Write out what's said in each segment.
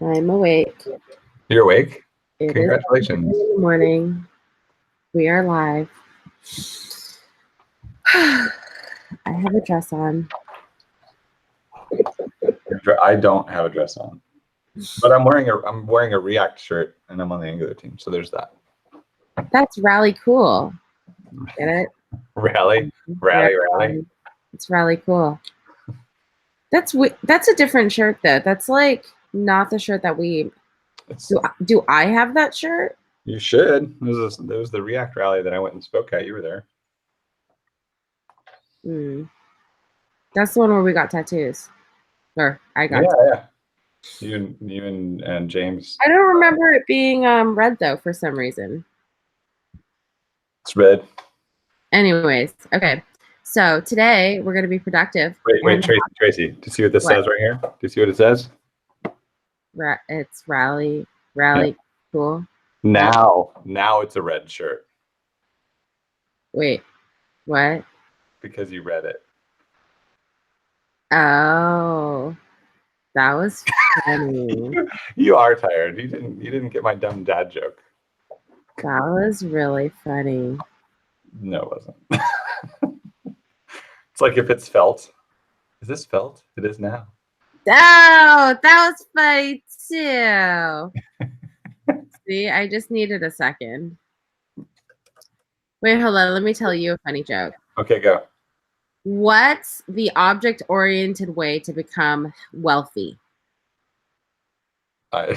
I'm awake. You're awake? It Congratulations. is in the morning. We are live. I have a dress on. I don't have a dress on, but I'm wearing a React shirt and I'm on the Angular team, so there's that. That's rally cool. Get it? Rally. It's rally cool. That's a different shirt though. That's like not the shirt that we do. I have that shirt? You should. There was the React rally that I went and spoke at. You were there. That's the one where we got tattoos. Or I got. Yeah. You and James. I don't remember it being red though for some reason. It's red. Anyways, okay. So today we're going to be productive. Wait, Tracy. Do you see what this says right here? Do you see what it says? It's rally cool. Now it's a red shirt. Wait, what? Because you read it. Oh, that was funny. You are tired. You didn't get my dumb dad joke. That was really funny. No, it wasn't. It's like if it's felt. Is this felt? It is now. Oh, that was funny too. See, I just needed a second. Wait, hold on. Let me tell you a funny joke. Okay, go. What's the object-oriented way to become wealthy? I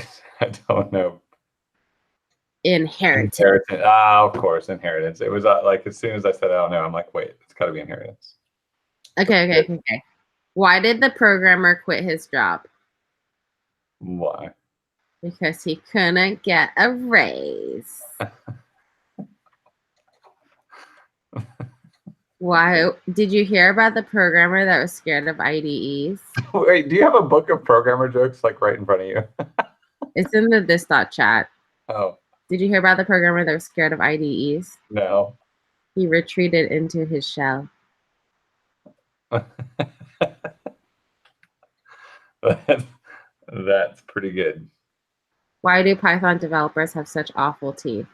don't know. Inheritance. Of course, inheritance. It was like as soon as I said I don't know, I'm like, wait, it's got to be inheritance. Okay. Why did the programmer quit his job? Why? Because he couldn't get a raise. Why? Did you hear about the programmer that was scared of IDEs? Wait, do you have a book of programmer jokes like right in front of you? It's in the this.chat. Oh. Did you hear about the programmer that was scared of IDEs? No. He retreated into his shell. That's pretty good. Why do Python developers have such awful teeth?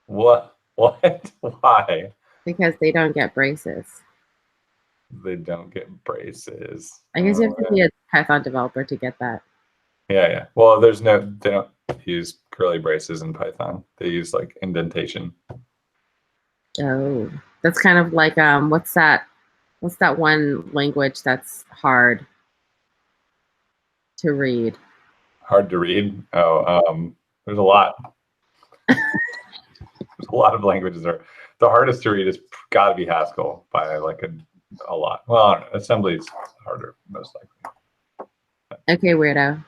What? Why? Because they don't get braces. They don't get braces. I guess you have to be a Python developer to get that. Yeah. Well, they don't use curly braces in Python. They use like indentation. Oh, that's kind of like what's that one language that's hard to read? Hard to read? Oh, there's a lot. There's a lot of languages. The hardest to read has got to be Haskell by like a lot. Well, I don't know. Assembly is harder, most likely. Okay, weirdo.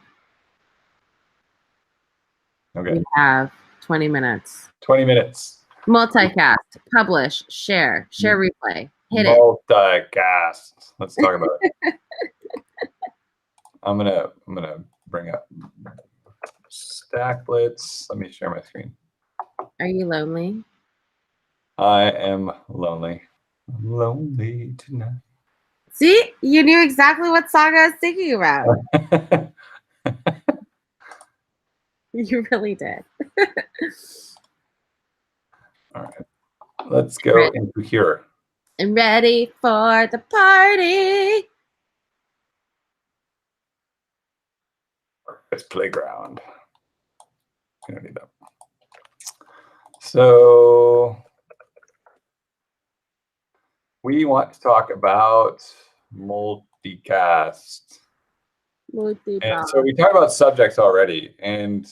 Okay. We have 20 minutes. 20 minutes. Multicast, publish, share replay. Hit it. Multicast. Let's talk about it. I'm gonna bring up Stacklets. Let me share my screen. Are you lonely? I am lonely. I'm lonely tonight. See, you knew exactly what song I was thinking about. You really did. All right, let's go into here. I'm ready for the party. It's playground. You don't need that. So we want to talk about multicast. And so we talked about subjects already, and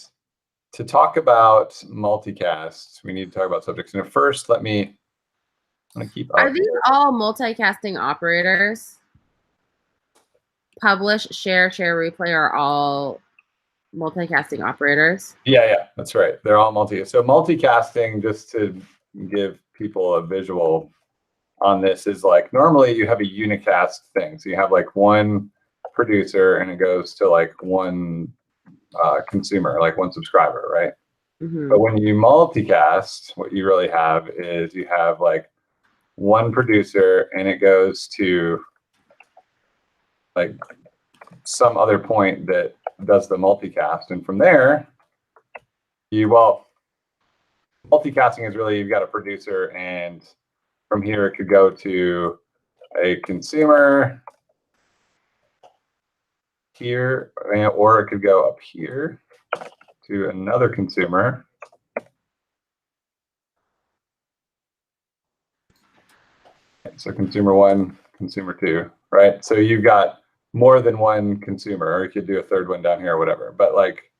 to talk about multicast, we need to talk about subjects. And first, I'm gonna keep up. Are these all multicasting operators? Publish, share replay are all multicasting operators? Yeah, that's right. They're all So multicasting, just to give people a visual on this, is like normally you have a unicast thing. So you have like one producer and it goes to like one consumer, like one subscriber, right? Mm-hmm. But when you multicast, what you really have is you have like one producer and it goes to like some other point that does the multicast. And from there, multicasting is really, you've got a producer, and from here it could go to a consumer here, or it could go up here to another consumer. So consumer 1, consumer 2, right? So you've got more than one consumer, or you could do a third one down here or whatever. But like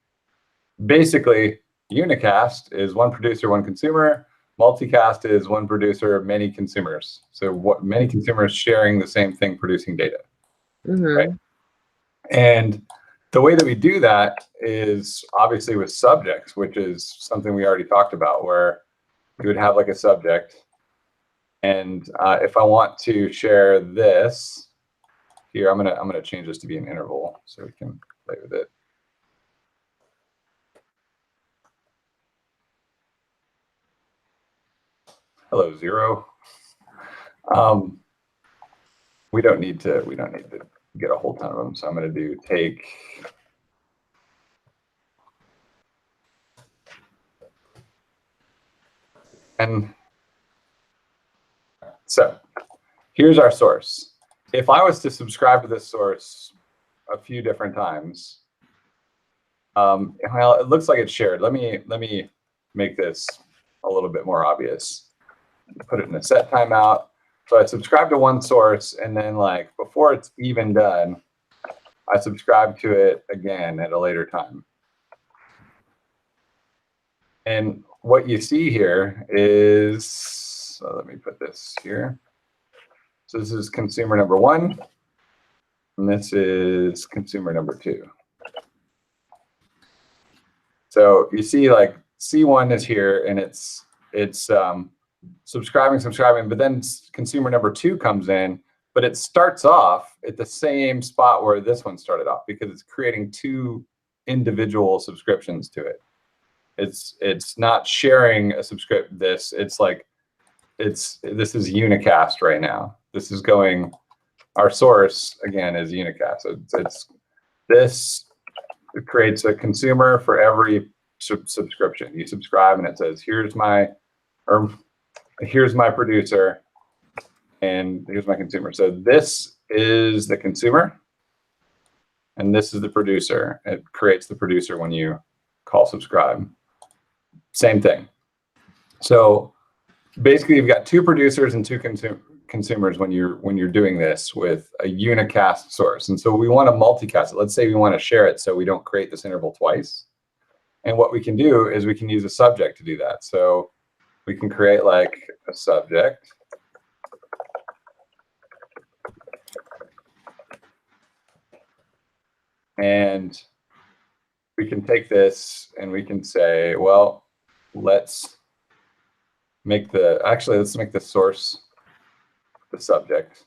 basically unicast is one producer, one consumer. Multicast is one producer, many consumers. So what many consumers sharing the same thing, producing data, right? And the way that we do that is obviously with subjects, which is something we already talked about, where you would have like a subject. And if I want to share this here, I'm gonna change this to be an interval so we can play with it. Hello, 0. We don't need to get a whole ton of them. So I'm going to do take. And so here's our source. If I was to subscribe to this source a few different times, well, it looks like it's shared. Let me make this a little bit more obvious. Put it in a set timeout. So I subscribe to one source, and then like before it's even done, I subscribe to it again at a later time. And what you see here is, so let me put this here. So this is consumer number 1, and this is consumer number 2. So you see like C1 is here, and it's subscribing, but then consumer number 2 comes in, but it starts off at the same spot where this one started off because it's creating 2 individual subscriptions to it. It's not sharing a subscription. It's like this is unicast right now. This is going. Our source again is unicast. So it creates a consumer for every subscription. You subscribe, and it says here's my producer, and here's my consumer. So this is the consumer, and this is the producer. It creates the producer when you call subscribe. Same thing. So basically, you've got 2 producers and 2 consumers when you're doing this with a unicast source. And so we want to multicast it. Let's say we want to share it so we don't create this interval twice. And what we can do is we can use a subject to do that. So we can create like a subject. And we can take this and we can say, well, let's make the source the subject.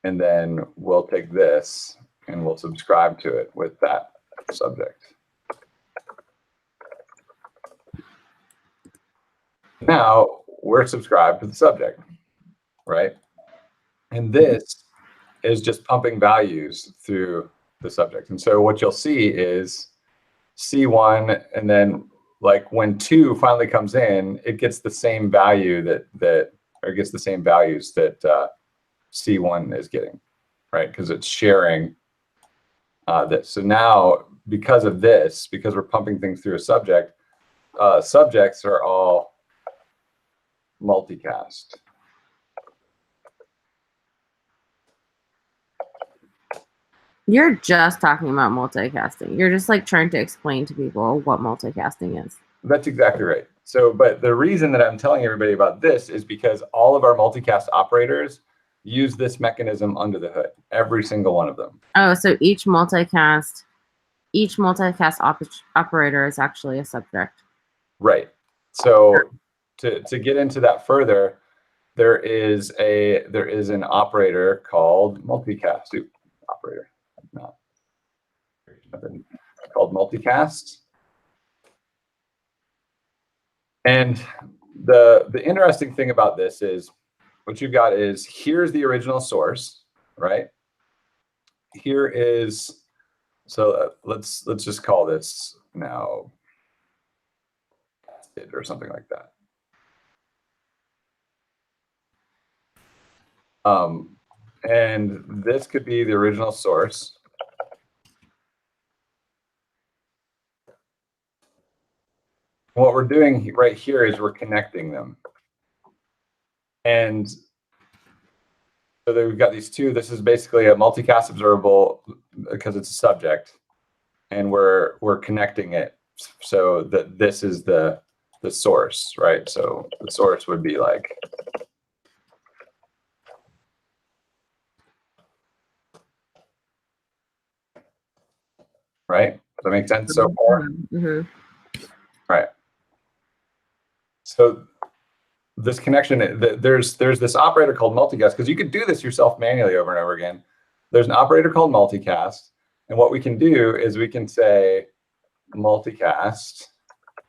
And then we'll take this and we'll subscribe to it with that subject. Now we're subscribed to the subject, right? And this is just pumping values through the subject. And so what you'll see is C1, and then like when 2 finally comes in, it gets the same value or gets the same values that C1 is getting, right? Because it's sharing this. So now because of this, because we're pumping things through a subject, subjects are all multicast. You're just talking about multicasting. You're just like trying to explain to people what multicasting is. That's exactly right. So, but the reason that I'm telling everybody about this is because all of our multicast operators use this mechanism under the hood, every single one of them. Oh, so each multicast operator is actually a subject. Right. So to get into that further, there is an operator called multicast. Operator, not called multicast. And the interesting thing about this is what you've got is here's the original source, right? Here is So let's just call this now or something like that. And this could be the original source. What we're doing right here is we're connecting them. And so then we've got these two. This is basically a multicast observable because it's a subject, and we're connecting it so that this is the source, right? So the source would be like right. Does that make sense so far? Mm-hmm. Right. So this connection, there's this operator called multicast, because you could do this yourself manually over and over again. There's an operator called multicast, and what we can do is we can say multicast,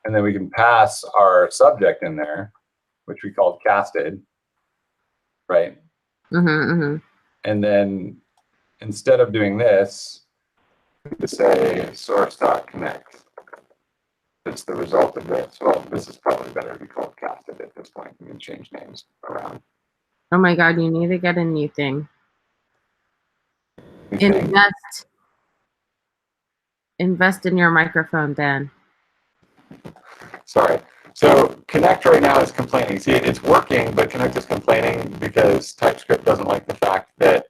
and then we can pass our subject in there, which we called casted, right? And then instead of doing this, we could say source.connect. It's the result of this. Well, this is probably better to be called casted at this point. We can change names around. Oh my God, you need to get a new thing. Invest in your microphone, Dan. Sorry. So Connect right now is complaining. See, it's working, but Connect is complaining because TypeScript doesn't like the fact that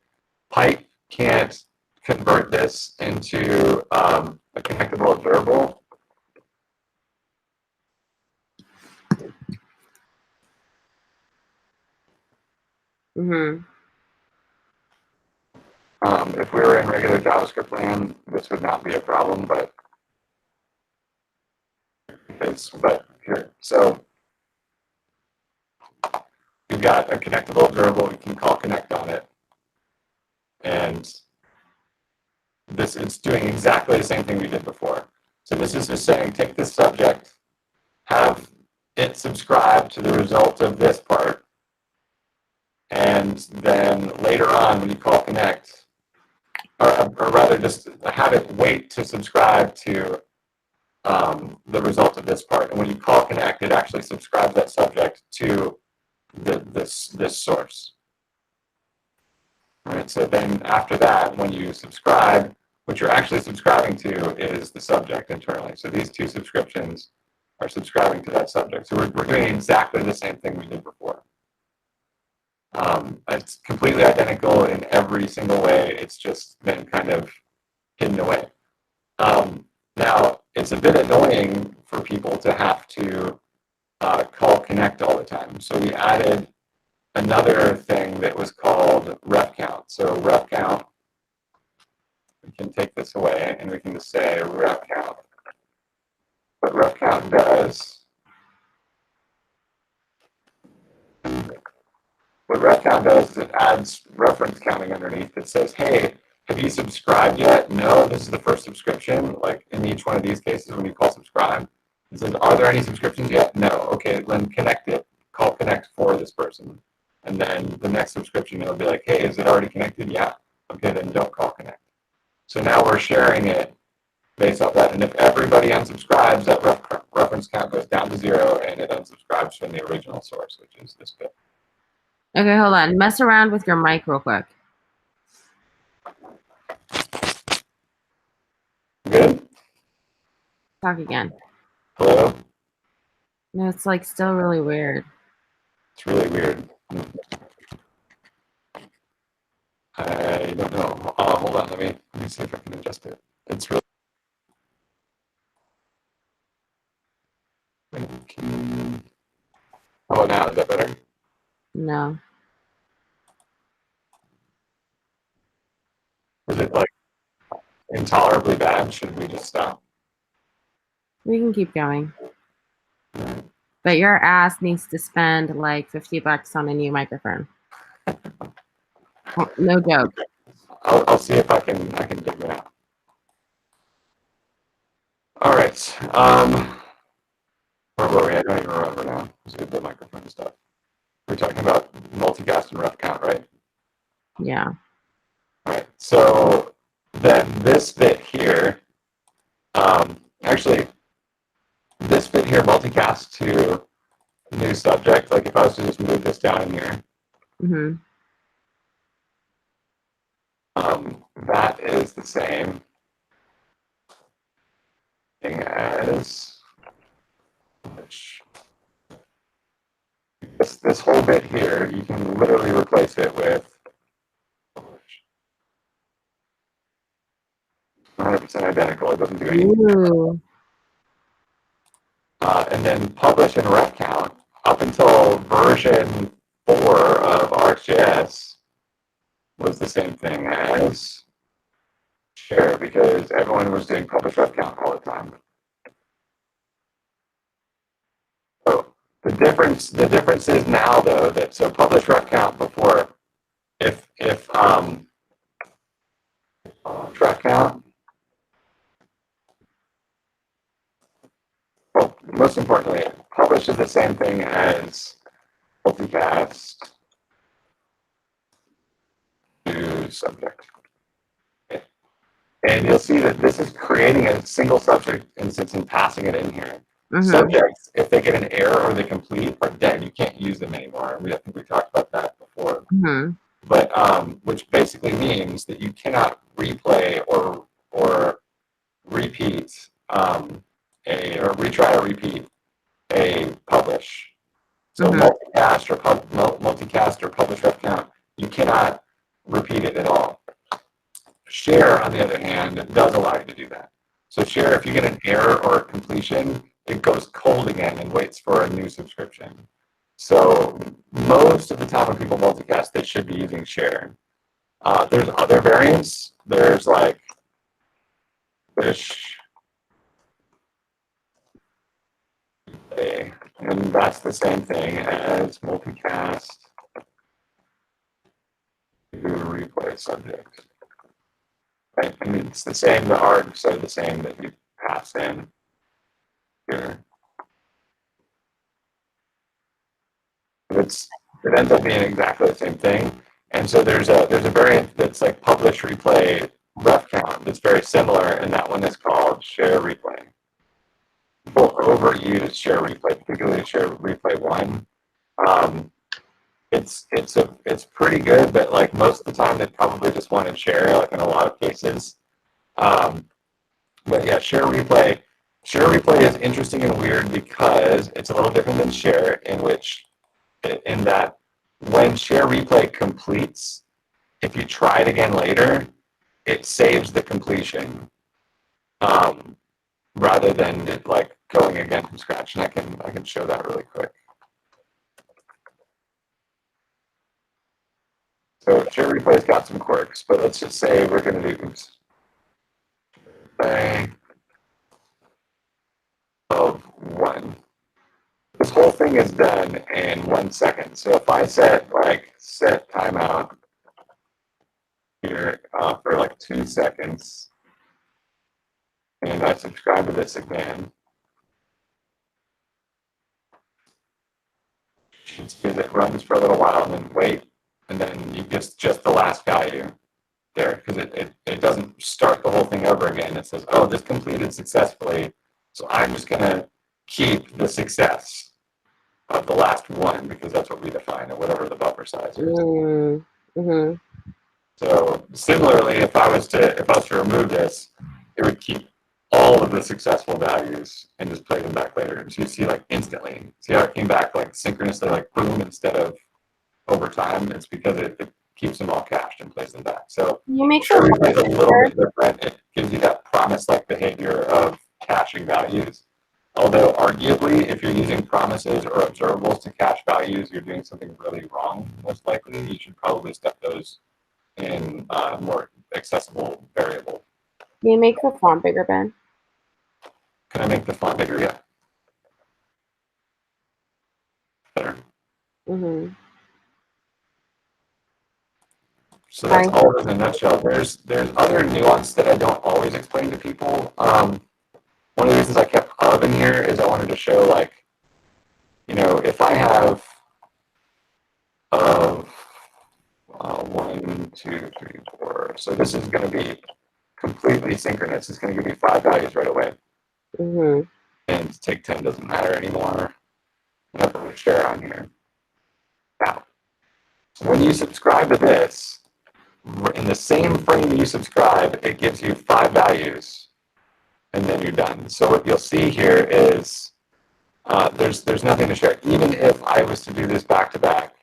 pipe can't convert this into a connectable observable. If we were in regular JavaScript land, this would not be a problem, but here. So we've got a connectable observable. We can call connect on it, and it's doing exactly the same thing we did before. So this is just saying, take this subject, have it subscribe to the result of this part, and then later on when you call connect, or rather just have it wait to subscribe to the result of this part. And when you call connect, it actually subscribes that subject to this source. All right, so then after that, when you subscribe, what you're actually subscribing to is the subject internally. So these two subscriptions are subscribing to that subject. So we're doing exactly the same thing we did before. It's completely identical in every single way. It's just been kind of hidden away. Now, it's a bit annoying for people to have to call connect all the time. So we added another thing that was called ref count. So ref count, we can take this away and we can just say ref count. What ref count does, is it adds reference counting underneath that says, hey, have you subscribed yet? No, this is the first subscription. Like in each one of these cases, when you call subscribe, it says, are there any subscriptions yet? No. Okay, then connect it. Call connect for this person. And then the next subscription, it'll be like, hey, is it already connected? Yeah. Okay, then don't call connect. So now we're sharing it based off that. And if everybody unsubscribes, that reference count goes down to 0 and it unsubscribes from the original source, which is this bit. Okay, hold on. Mess around with your mic real quick. Good? Talk again. Hello? No, it's like still really weird. It's really weird. I don't know. Hold on. Let me see if I can adjust it. It's really. Oh, now is that better? No. Is it like intolerably bad? Should we just stop? We can keep going. But your ass needs to spend like $50 on a new microphone. No joke. I'll see if I can dig it out. All right. Where were we? I don't even remember now. Let's get the microphone stuff. We're talking about multicast and ref count, right? Yeah. All right. So then this bit here, actually, this bit here, multicast to new subject, like if I was to just move this down in here, that is the same thing as this whole bit here. You can literally replace it with 100% identical. It doesn't do anything. And then publish and ref count up until version 4 of RxJS was the same thing as share, because everyone was doing publish ref count all the time. So the difference is now though that so publish ref count before, if ref count, well, most importantly, publish is the same thing as multicast to subject. And you'll see that this is creating a single subject instance and passing it in here. Subjects, if they get an error or they complete, are dead. You can't use them anymore. I think we talked about that before. But which basically means that you cannot replay or repeat or retry or repeat a publish. So multicast or publish ref count, you cannot repeat it at all. Share, on the other hand, does allow you to do that. So share, if you get an error or a completion, it goes cold again and waits for a new subscription. So most of the time when people multicast, they should be using share. There's other variants. There's like Lesh, and that's the same thing as multicast to replay subject. Right? I mean, it's the same, the args are the same that you pass in here. It ends up being exactly the same thing. And so there's a variant that's like publish replay ref count that's very similar, and that one is called shareReplay. People overuse shareReplay, particularly shareReplay 1. It's pretty good, but like most of the time they probably just want to share, like in a lot of cases. But yeah, shareReplay is interesting and weird because it's a little different than share, in that when shareReplay completes, if you try it again later, it saves the completion rather than it like going again from scratch. And I can show that really quick. So shareReplay's got some quirks, but let's just say we're going to do of 1. This whole thing is done in 1 second. So if I set timeout here for like 2 seconds, and I subscribe to this again, it runs for a little while and then wait, and then you get just the last value there, because it doesn't start the whole thing over again. It says, oh, this completed successfully, so I'm just going to keep the success of the last one, because that's what we define, or whatever the buffer size is. So similarly, if I was to remove this, it would keep all of the successful values and just play them back later. So you see, like, instantly. See how it came back like synchronously, like boom, instead of over time? It's because it keeps them all cached and plays them back. So ShareReplay is a little bit different. It gives you that promise-like behavior of caching values. Although arguably, if you're using promises or observables to cache values, you're doing something really wrong, most likely. You should probably step those in more accessible variable. Can you make the font bigger, Ben? Can I make the font bigger? Yeah. Better. So that's all in a nutshell. There's other nuance that I don't always explain to people. One of the reasons I kept of in here is I wanted to show, like, if I have 1, 2, 3, 4. So this is going to be completely synchronous, it's going to give you 5 values right away. Mm-hmm. And take 10 doesn't matter anymore. I'm going to put a share on here. Now, when you subscribe to this, in the same frame you subscribe, it gives you 5 values, and then you're done. So what you'll see here is there's nothing to share. Even if I was to do this back to back,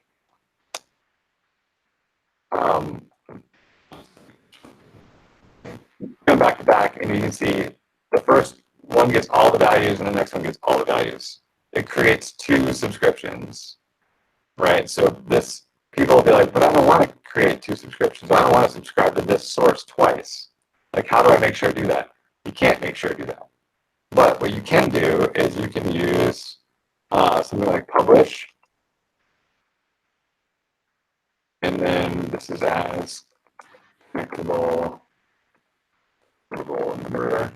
come back to back, and you can see the first one gets all the values, and the next one gets all the values. It creates 2 subscriptions, right? So this people will be like, but I don't want to create 2 subscriptions. I don't want to subscribe to this source twice. Like, how do I make sure to do that? You can't make sure to do that. But what you can do is you can use something like publish, and then this is as connectable number.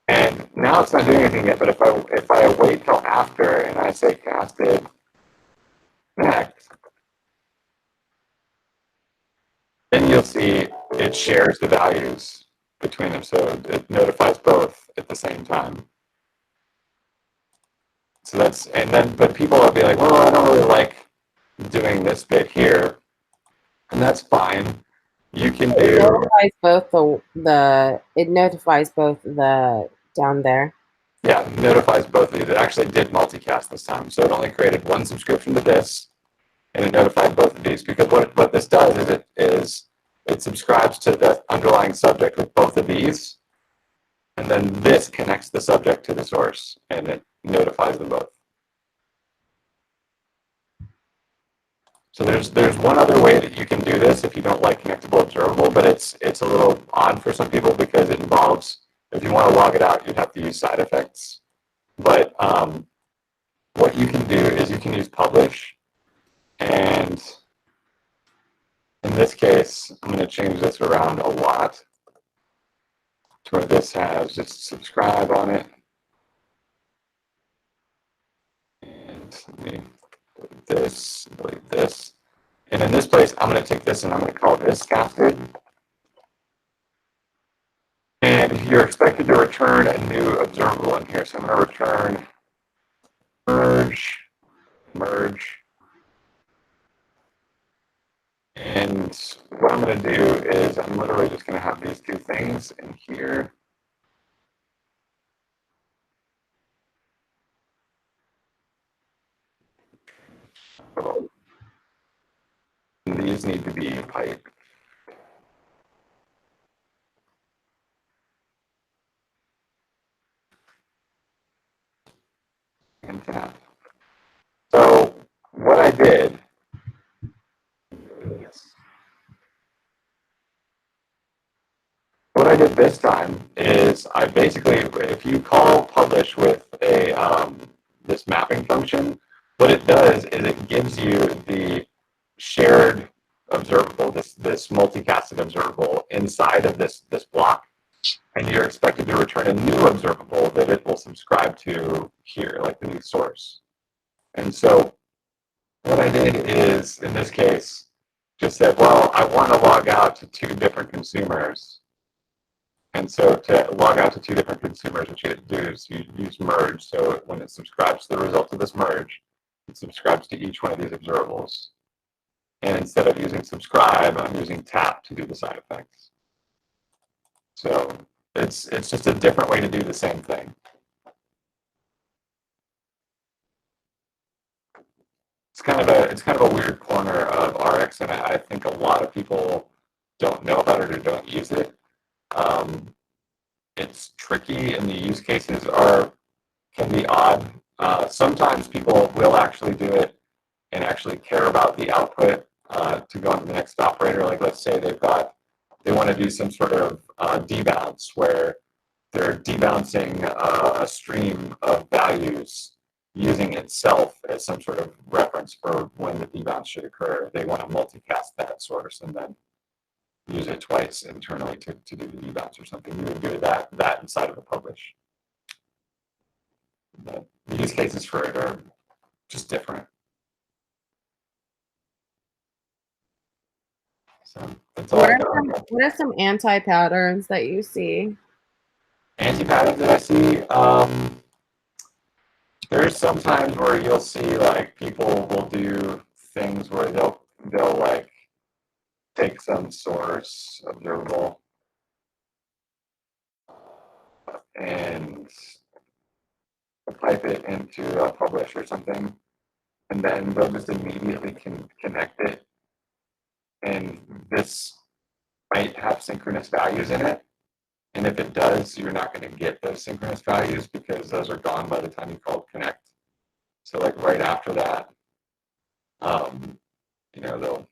And now it's not doing anything yet, but if I wait till after and I say casted connect, then you'll see it shares the values between them. So it notifies both at the same time. So that's, and then, but people will be like, well, I don't really like doing this bit here. And that's fine. You can do. It notifies both it notifies both the down there. Yeah, it notifies both of these. It actually did multicast this time. So it only created 1 subscription to this, and it notified both of these, because what this does is it subscribes to the underlying subject with both of these, and then this connects the subject to the source, and it notifies them both. So there's one other way that you can do this if you don't like connectable observable, but it's a little odd for some people because it involves, if you want to log it out, you'd have to use side effects. But what you can do is you can use publish, and in this case, I'm going to change this around a lot to where this has just subscribe on it. And let me delete this, delete this. And in this place, I'm going to take this and I'm going to call this casted. And you're expected to return a new observable in here. So I'm going to return merge. And what I'm going to do is I'm literally just going to have these 2 things in here. And these need to be pipe. And tap. So what I did this time is I basically, if you call publish with a this mapping function, what it does is it gives you the shared observable, this multicasted observable inside of this block, and you're expected to return a new observable that it will subscribe to here, like the new source. And so what I did is, in this case, just said, well, I want to log out to 2 different consumers. And so to log out to 2 different consumers, what you do is you use merge. So when it subscribes to the result of this merge, it subscribes to each one of these observables. And instead of using subscribe, I'm using tap to do the side effects. So it's just a different way to do the same thing. It's kind of a weird corner of Rx, and I think a lot of people don't know about it or don't use it. It's tricky, and the use cases can be odd. Sometimes people will actually do it and actually care about the output to go on to the next operator. Like, let's say they want to do some sort of debounce where they're debouncing a stream of values using itself as some sort of reference for when the debounce should occur. They want to multicast that source and then use it twice internally to do the debounce or something. You would do that inside of a publish. The use cases for it are just different. So That's all I got. What are some anti-patterns that you see? Anti-patterns that I see, there's some times where you'll see like people will do things where they'll like take some source observable and pipe it into a publish or something, and then they'll just immediately connect it. And this might have synchronous values in it. And if it does, you're not going to get those synchronous values because those are gone by the time you call connect. So like right after that, you know,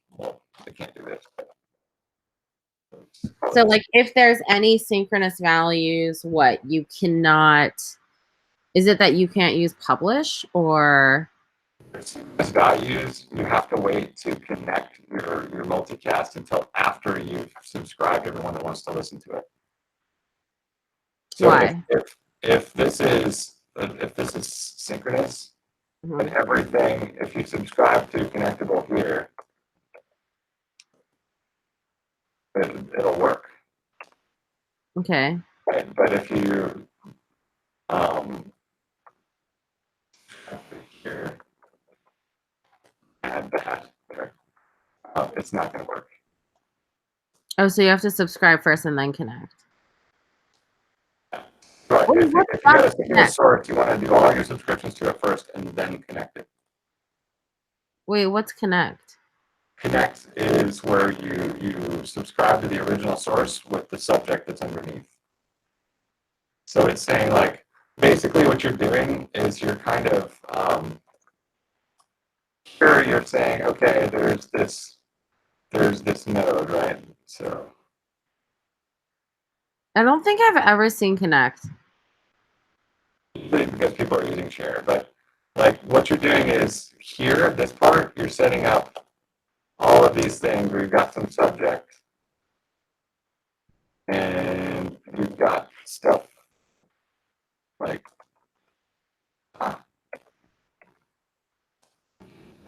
they can't do this. So like if there's any synchronous values, what you cannot, is it that you can't use publish or? Synchronous values, you have to wait to connect your multicast until after you've subscribed everyone that wants to listen to it. So Why? if this is synchronous, then everything, if you subscribe to connectable here, it'll work. Okay. Right? But if you here add that there, it's not going to work. Oh, so you have to subscribe first and then connect. Right. Oh, If you got a synchronous source, you want to do all your subscriptions to it first and then connect it. Wait, what's connect? Connect is where you subscribe to the original source with the subject that's underneath. So it's saying like basically what you're doing is you're kind of here you're saying, okay, there's this node, right? So I don't think I've ever seen connect. Because people are using share, but like what you're doing is here, this part, you're setting up all of these things where you've got some subject and you've got stuff like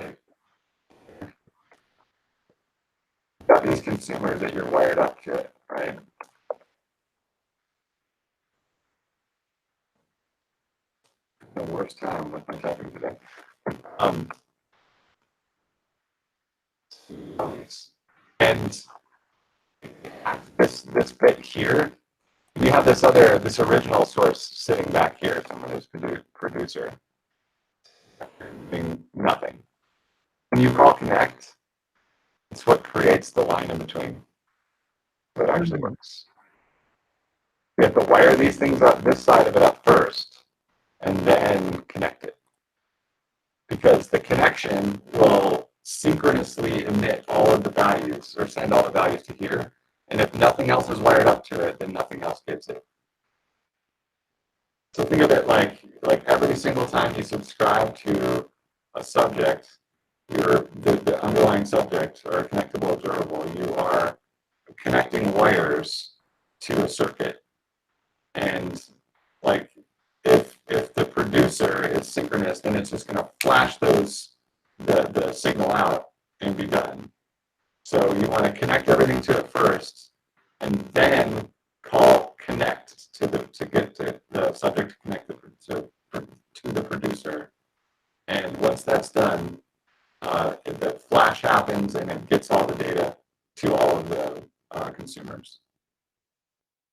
you've got these consumers that you're wired up to it, right? The worst time with my typing today. And this bit here, you have this original source sitting back here, someone who's producer, doing nothing. When you call connect, it's what creates the line in between. That actually works. You have to wire these things up, this side of it up first, and then connect it. Because the connection will synchronously emit all of the values or send all the values to here. And if nothing else is wired up to it, then nothing else gets it. So think of it like every single time you subscribe to a subject, the underlying subject or a connectable observable, you are connecting wires to a circuit. And like if the producer is synchronous, then it's just going to flash the signal out and be done. So you want to connect everything to it first, and then call connect to get to the subject to connect to the producer. And once that's done, the flash happens and it gets all the data to all of the consumers.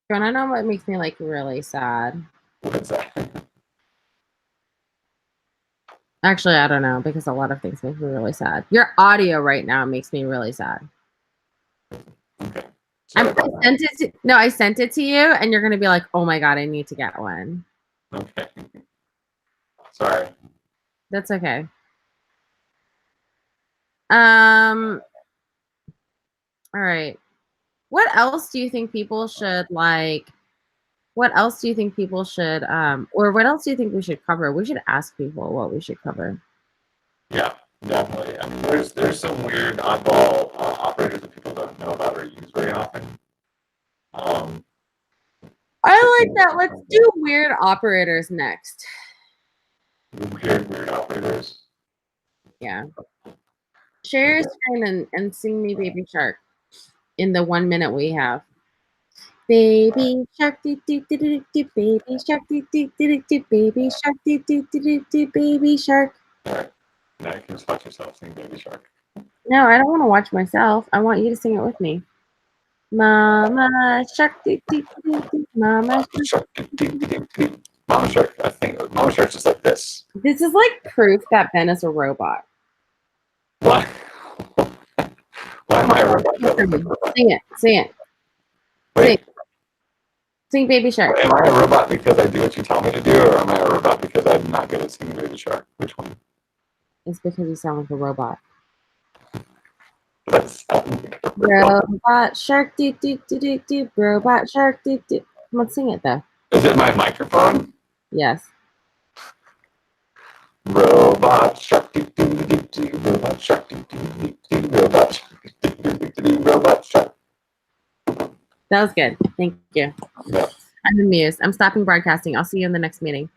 You wanna know what makes me like really sad? What's that? Actually, I don't know because a lot of things make me really sad. Your audio right now makes me really sad. Okay. I sent it to you, and you're gonna be like, "Oh my god, I need to get one." Okay. Sorry. That's okay. All right. What else do you think people should like? What else do you think people should or what else do you think we should cover? We should ask people what we should cover. Yeah, definitely. I mean, there's some weird oddball operators that people don't know about or use very often. I like that. Let's do weird operators next. Weird operators. Yeah. Share your screen and sing me Baby Shark. in the 1 minute we have. Baby shark, do do do do do, baby shark, do do do do, baby shark, do do do do, baby shark. All right. Now you can just watch yourself sing Baby Shark. No, I don't want to watch myself. I want you to sing it with me. Mama shark, do do do do, Mama shark. Mama Shark. I think Mama Shark's just like this. This is like proof that Ben is a robot. Why? Why am I a robot? Sing it. Sing it. Wait. Sing Baby Shark. Am I a robot because I do what you tell me to do, or am I a robot because I'm not good at singing Baby Shark? Which one? It's because you sound like a robot. That's Robot shark, do do do do do. Robot shark, do do. Come on, sing it though. Is it my microphone? Yes. Robot shark, do do do do. Robot shark, do do do do. Robot shark, do do do. Robot shark. That was good. Thank you. Yeah. I'm amused. I'm stopping broadcasting. I'll see you in the next meeting.